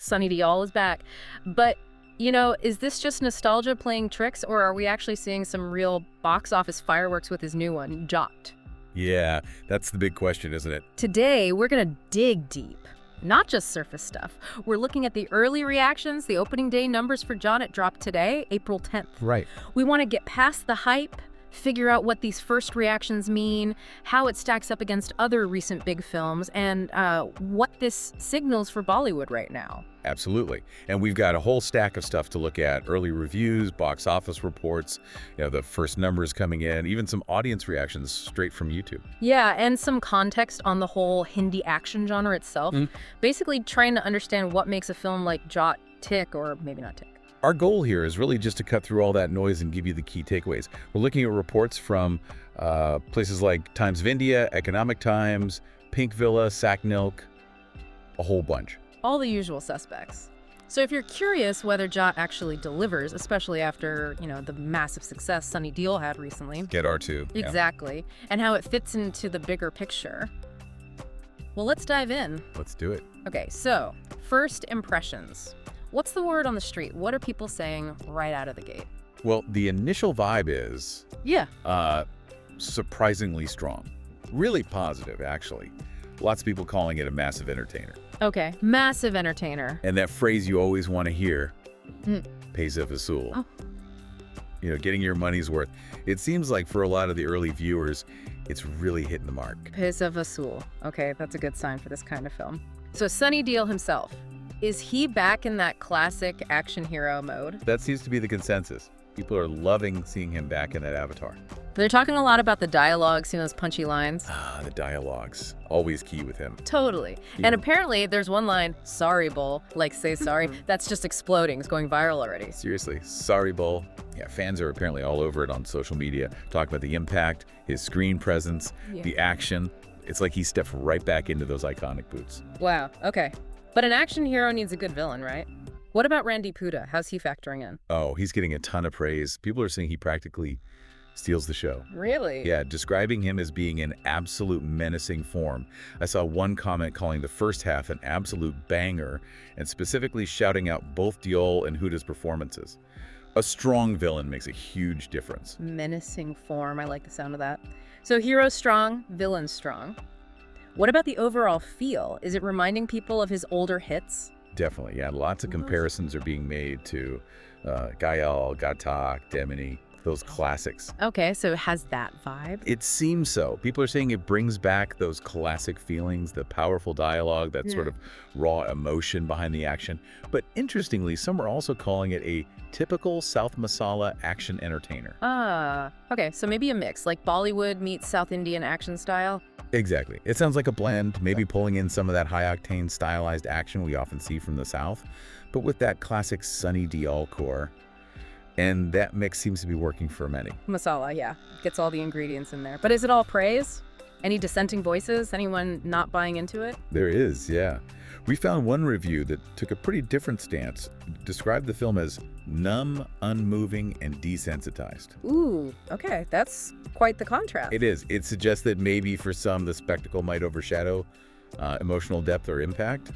Sunny Deol is back. But, is this just nostalgia playing tricks, or are we actually seeing some real box office fireworks with his new one, Jaat? Yeah, that's the big question, isn't it? Today, we're going to dig deep. Not just surface stuff. We're looking at the early reactions, the opening day numbers for Jaat dropped today, April 10th. Right. We want to get past the hype, figure out what these first reactions mean, how it stacks up against other recent big films, and what this signals for Bollywood right now. Absolutely. And we've got a whole stack of stuff to look at. Early reviews, box office reports, the first numbers coming in, even some audience reactions straight from YouTube. Yeah, and some context on the whole Hindi action genre itself. Basically trying to understand what makes a film like Jaat tick, or maybe not tick. Our goal here is really just to cut through all that noise and give you the key takeaways. We're looking at reports from places like Times of India, Economic Times, Pink Villa, Sacknilk, a whole bunch. All the usual suspects. So if you're curious whether Jaat actually delivers, especially after, the massive success Sunny Deol had recently. Get R2. Exactly. Yeah. And how it fits into the bigger picture. Well, let's dive in. Let's do it. Okay, so first impressions. What's the word on the street? What are people saying right out of the gate? Well, the initial vibe is surprisingly strong. Really positive, actually. Lots of people calling it a massive entertainer. Okay, massive entertainer. And that phrase you always want to hear, paisa vasool. Oh. Getting your money's worth. It seems like for a lot of the early viewers, it's really hitting the mark. Paisa vasool. Okay, that's a good sign for this kind of film. So Sunny Deol himself, is he back in that classic action hero mode? That seems to be the consensus. People are loving seeing him back in that avatar. They're talking a lot about the dialogue, seeing those punchy lines. The dialogues. Always key with him. Totally. Yeah. And apparently there's one line, sorry, bull, like say sorry. That's just exploding. It's going viral already. Seriously, sorry, bull. Yeah, fans are apparently all over it on social media, talking about the impact, his screen presence, the action. It's like he stepped right back into those iconic boots. Wow, okay. But an action hero needs a good villain, right? What about Randeep Hooda? How's he factoring in? Oh, he's getting a ton of praise. People are saying he practically steals the show. Really? Yeah, describing him as being in absolute menacing form. I saw one comment calling the first half an absolute banger and specifically shouting out both Deol and Hooda's performances. A strong villain makes a huge difference. Menacing form. I like the sound of that. So hero strong, villain strong. What about the overall feel? Is it reminding people of his older hits? Definitely, yeah. Lots of comparisons are being made to Ghayal, Ghatak, Demini, those classics. Okay, so it has that vibe? It seems so. People are saying it brings back those classic feelings, the powerful dialogue, that sort of raw emotion behind the action. But interestingly, some are also calling it a typical South Masala action entertainer. Okay, so maybe a mix, like Bollywood meets South Indian action style? Exactly. It sounds like a blend, maybe pulling in some of that high-octane stylized action we often see from the South, but with that classic Sunny Deol core. And that mix seems to be working for many. Masala, yeah. Gets all the ingredients in there. But is it all praise? Any dissenting voices? Anyone not buying into it? There is, yeah. We found one review that took a pretty different stance, described the film as numb, unmoving, and desensitized. Ooh, okay. That's quite the contrast. It is. It suggests that maybe for some, the spectacle might overshadow emotional depth or impact.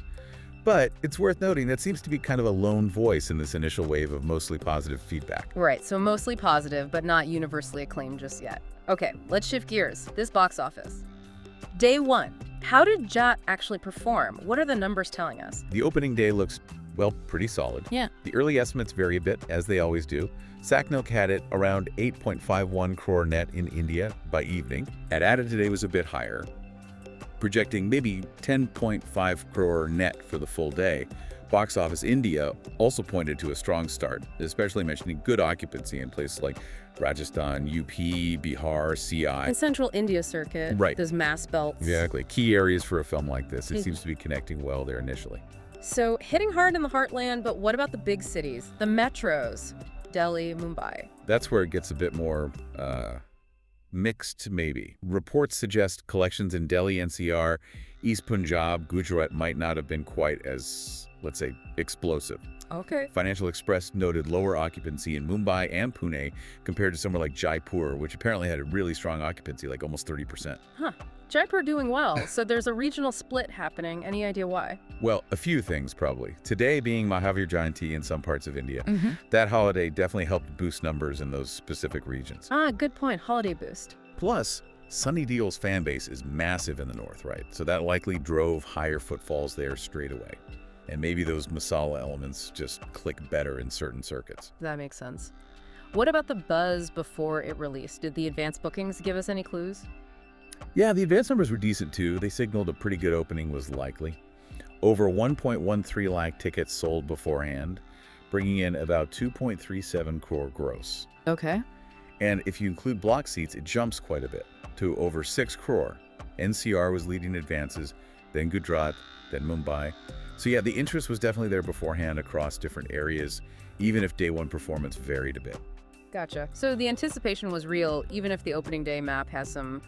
But it's worth noting that seems to be kind of a lone voice in this initial wave of mostly positive feedback. Right, so mostly positive, but not universally acclaimed just yet. Okay, let's shift gears. This box office. Day one. How did Jaat actually perform? What are the numbers telling us? The opening day looks, well, pretty solid. Yeah. The early estimates vary a bit, as they always do. Sacknilk had it around 8.51 crore net in India by evening. Added today was a bit higher, projecting maybe 10.5 crore net for the full day. Box Office India also pointed to a strong start, especially mentioning good occupancy in places like Rajasthan, UP, Bihar, CI. And Central India circuit, right. Those mass belts. Exactly. Key areas for a film like this. It seems to be connecting well there initially. So hitting hard in the heartland, but what about the big cities? The metros, Delhi, Mumbai. That's where it gets a bit more mixed, maybe. Reports suggest collections in Delhi NCR, East Punjab, Gujarat might not have been quite as, let's say, explosive. Okay. Financial Express noted lower occupancy in Mumbai and Pune compared to somewhere like Jaipur, which apparently had a really strong occupancy, like almost 30%. Huh. Jaipur doing well, so there's a regional split happening. Any idea why? Well, a few things probably. Today being Mahavir Jayanti in some parts of India, Mm-hmm. that holiday definitely helped boost numbers in those specific regions. Ah, good point. Holiday boost. Plus, Sunny Deol's fan base is massive in the north, right? So that likely drove higher footfalls there straight away. And maybe those Masala elements just click better in certain circuits. That makes sense. What about the buzz before it released? Did the advance bookings give us any clues? Yeah, the advance numbers were decent too. They signaled a pretty good opening was likely. Over 1.13 lakh tickets sold beforehand, bringing in about 2.37 crore gross. Okay. And if you include block seats, it jumps quite a bit to over 6 crore. NCR was leading advances, then Gujarat, then Mumbai. So yeah, the interest was definitely there beforehand across different areas, even if day one performance varied a bit. Gotcha. So the anticipation was real, even if the opening day map has some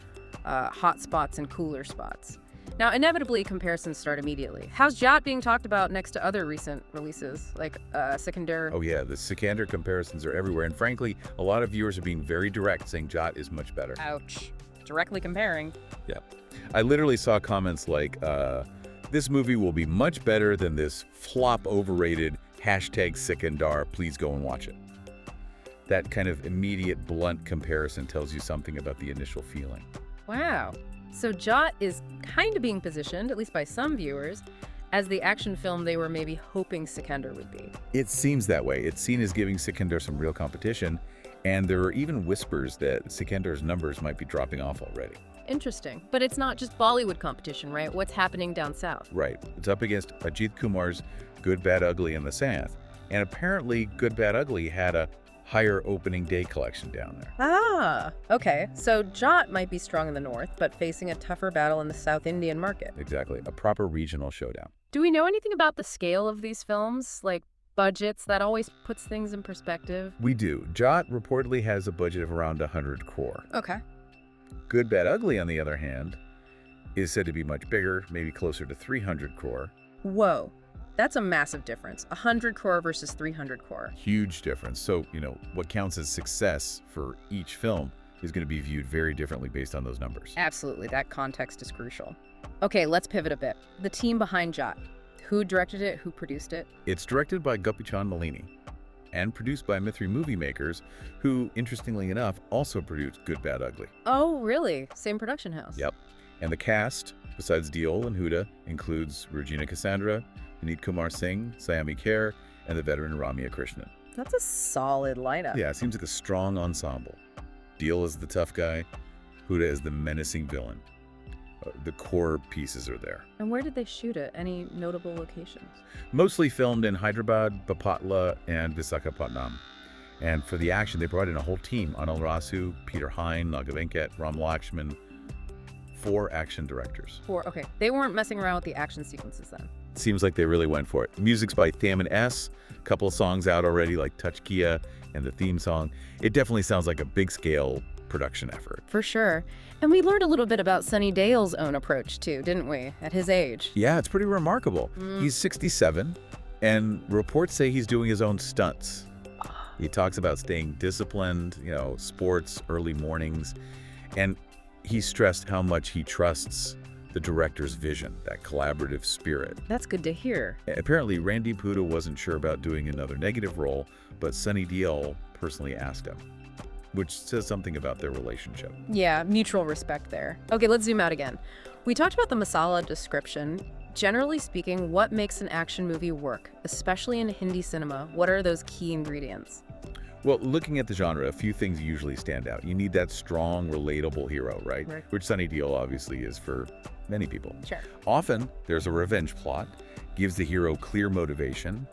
hot spots and cooler spots. Now, inevitably, comparisons start immediately. How's Jaat being talked about next to other recent releases, like Sikandar? Oh yeah, the Sikandar comparisons are everywhere, and frankly, a lot of viewers are being very direct, saying Jaat is much better. Ouch. Directly comparing. Yeah. I literally saw comments like, this movie will be much better than this flop overrated #Sikandar, please go and watch it. That kind of immediate, blunt comparison tells you something about the initial feeling. Wow. So Jaat is kind of being positioned, at least by some viewers, as the action film they were maybe hoping Sikandar would be. It seems that way. It's seen as giving Sikandar some real competition, and there are even whispers that Sikandar's numbers might be dropping off already. Interesting. But it's not just Bollywood competition, right? What's happening down south? Right. It's up against Ajit Kumar's Good, Bad, Ugly in the south, and apparently Good, Bad, Ugly had a higher opening day collection down there. Ah, okay. So Jaat might be strong in the north, but facing a tougher battle in the South Indian market. Exactly. A proper regional showdown. Do we know anything about the scale of these films? Like budgets? That always puts things in perspective. We do. Jaat reportedly has a budget of around 100 crore. Okay. Good, Bad, Ugly, on the other hand, is said to be much bigger, maybe closer to 300 crore. Whoa. That's a massive difference. 100 crore versus 300 crore. Huge difference. So, what counts as success for each film is going to be viewed very differently based on those numbers. Absolutely. That context is crucial. Okay, let's pivot a bit. The team behind Jaat. Who directed it? Who produced it? It's directed by Guppi Malini and produced by Mithri movie makers, who, interestingly enough, also produced Good, Bad, Ugly. Oh, really? Same production house? Yep. And the cast, besides Deol and Hooda, includes Regina Cassandra, Neet Kumar Singh, Sayami Kher, and the veteran Ramya Krishnan. That's a solid lineup. Yeah, it seems like a strong ensemble. Deol is the tough guy, Hooda is the menacing villain. The core pieces are there. And where did they shoot it? Any notable locations? Mostly filmed in Hyderabad, Bapatla, and Visakhapatnam. And for the action, they brought in a whole team: Anil Rasu, Peter Hine, Nagavenkat, Ram Lakshman. 4 action directors. 4, okay. They weren't messing around with the action sequences then. Seems like they really went for it. Music's by Thaman S. A couple of songs out already, like Touch Kia and the theme song. It definitely sounds like a big-scale production effort. For sure. And we learned a little bit about Sunny Deol's own approach, too, didn't we, at his age? Yeah, it's pretty remarkable. He's 67, and reports say he's doing his own stunts. He talks about staying disciplined, sports, early mornings, and he stressed how much he trusts the director's vision, that collaborative spirit. That's good to hear. Apparently, Randeep Hooda wasn't sure about doing another negative role, but Sunny Deol personally asked him, which says something about their relationship. Yeah, mutual respect there. Okay, let's zoom out again. We talked about the Masala description. Generally speaking, what makes an action movie work, especially in Hindi cinema? What are those key ingredients? Well, looking at the genre, a few things usually stand out. You need that strong, relatable hero, right? Which Sunny Deol obviously is for many people. Sure. Often, there's a revenge plot, gives the hero clear motivation.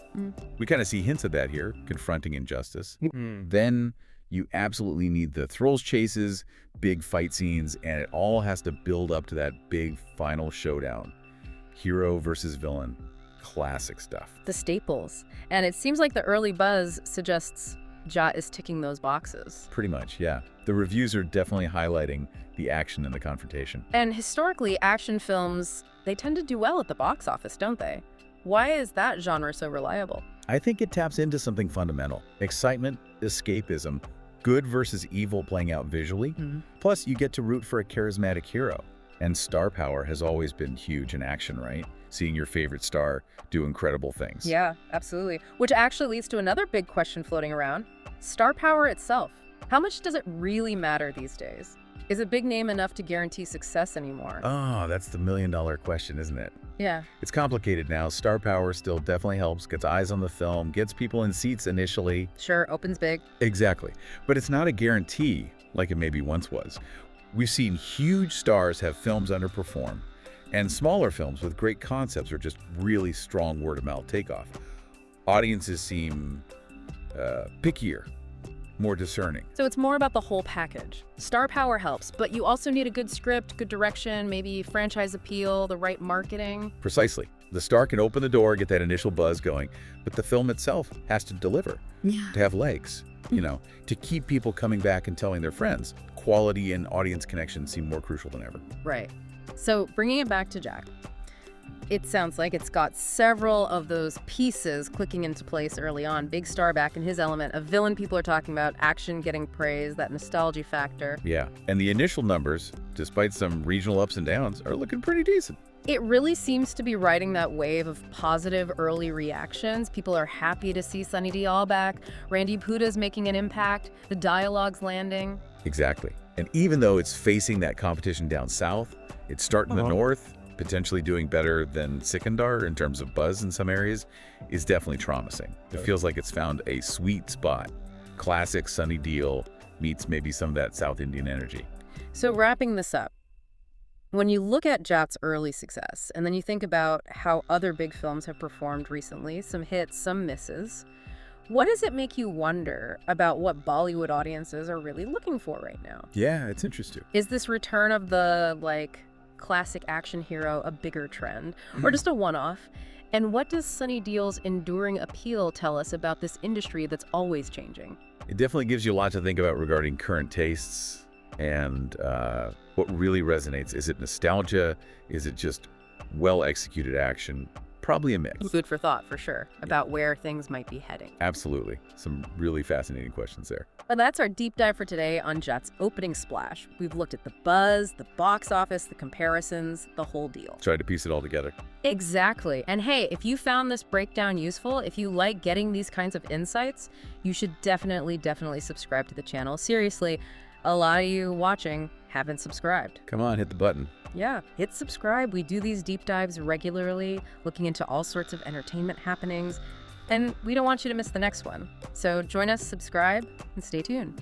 We kind of see hints of that here, confronting injustice. Then you absolutely need the thrills chases, big fight scenes, and it all has to build up to that big final showdown. Hero versus villain. Classic stuff. The staples. And it seems like the early buzz suggests Jaat is ticking those boxes. Pretty much, yeah. The reviews are definitely highlighting the action and the confrontation. And historically, action films, they tend to do well at the box office, don't they? Why is that genre so reliable? I think it taps into something fundamental. Excitement, escapism, good versus evil playing out visually. Plus, you get to root for a charismatic hero. And star power has always been huge in action, right? Seeing your favorite star do incredible things. Yeah, absolutely. Which actually leads to another big question floating around. Star power itself. How much does it really matter these days? Is a big name enough to guarantee success anymore? Oh, that's the million-dollar question, isn't it? Yeah. It's complicated now. Star power still definitely helps, gets eyes on the film, gets people in seats initially. Sure, opens big. Exactly. But it's not a guarantee like it maybe once was. We've seen huge stars have films underperform, and smaller films with great concepts or just really strong word-of-mouth takeoff. Audiences seem pickier, more discerning. So it's more about the whole package. Star power helps, but you also need a good script, good direction, maybe franchise appeal, the right marketing. Precisely. The star can open the door, get that initial buzz going, but the film itself has to deliver, to have legs, to keep people coming back and telling their friends. Quality and audience connection seem more crucial than ever. Right. So bringing it back to Jack, it sounds like it's got several of those pieces clicking into place early on. Big star back in his element, a villain people are talking about, action getting praise, that nostalgia factor. Yeah, and the initial numbers, despite some regional ups and downs, are looking pretty decent. It really seems to be riding that wave of positive early reactions. People are happy to see Sunny Deol back. Randeep Hooda's making an impact. The dialogue's landing. Exactly. And even though it's facing that competition down south, it's starting the north, potentially doing better than Sikandar in terms of buzz in some areas, is definitely promising. It feels like it's found a sweet spot. Classic Sunny Deol meets maybe some of that South Indian energy. So wrapping this up, when you look at Jaat's early success, and then you think about how other big films have performed recently, some hits, some misses, what does it make you wonder about what Bollywood audiences are really looking for right now? Yeah, it's interesting. Is this return of the, classic action hero a bigger trend, or just a one-off? And what does Sunny Deol's enduring appeal tell us about this industry that's always changing? It definitely gives you a lot to think about regarding current tastes and what really resonates. Is it nostalgia? Is it just well-executed action? Probably a mix. Food for thought, for sure, about where things might be heading. Absolutely. Some really fascinating questions there. But that's our deep dive for today on Jaat's opening splash. We've looked at the buzz, the box office, the comparisons, the whole deal. Tried to piece it all together. Exactly. And hey, if you found this breakdown useful, if you like getting these kinds of insights, you should definitely subscribe to the channel. Seriously, a lot of you watching haven't subscribed. Come on, hit the button. Yeah, hit subscribe. We do these deep dives regularly, looking into all sorts of entertainment happenings, and we don't want you to miss the next one. So join us, subscribe, and stay tuned.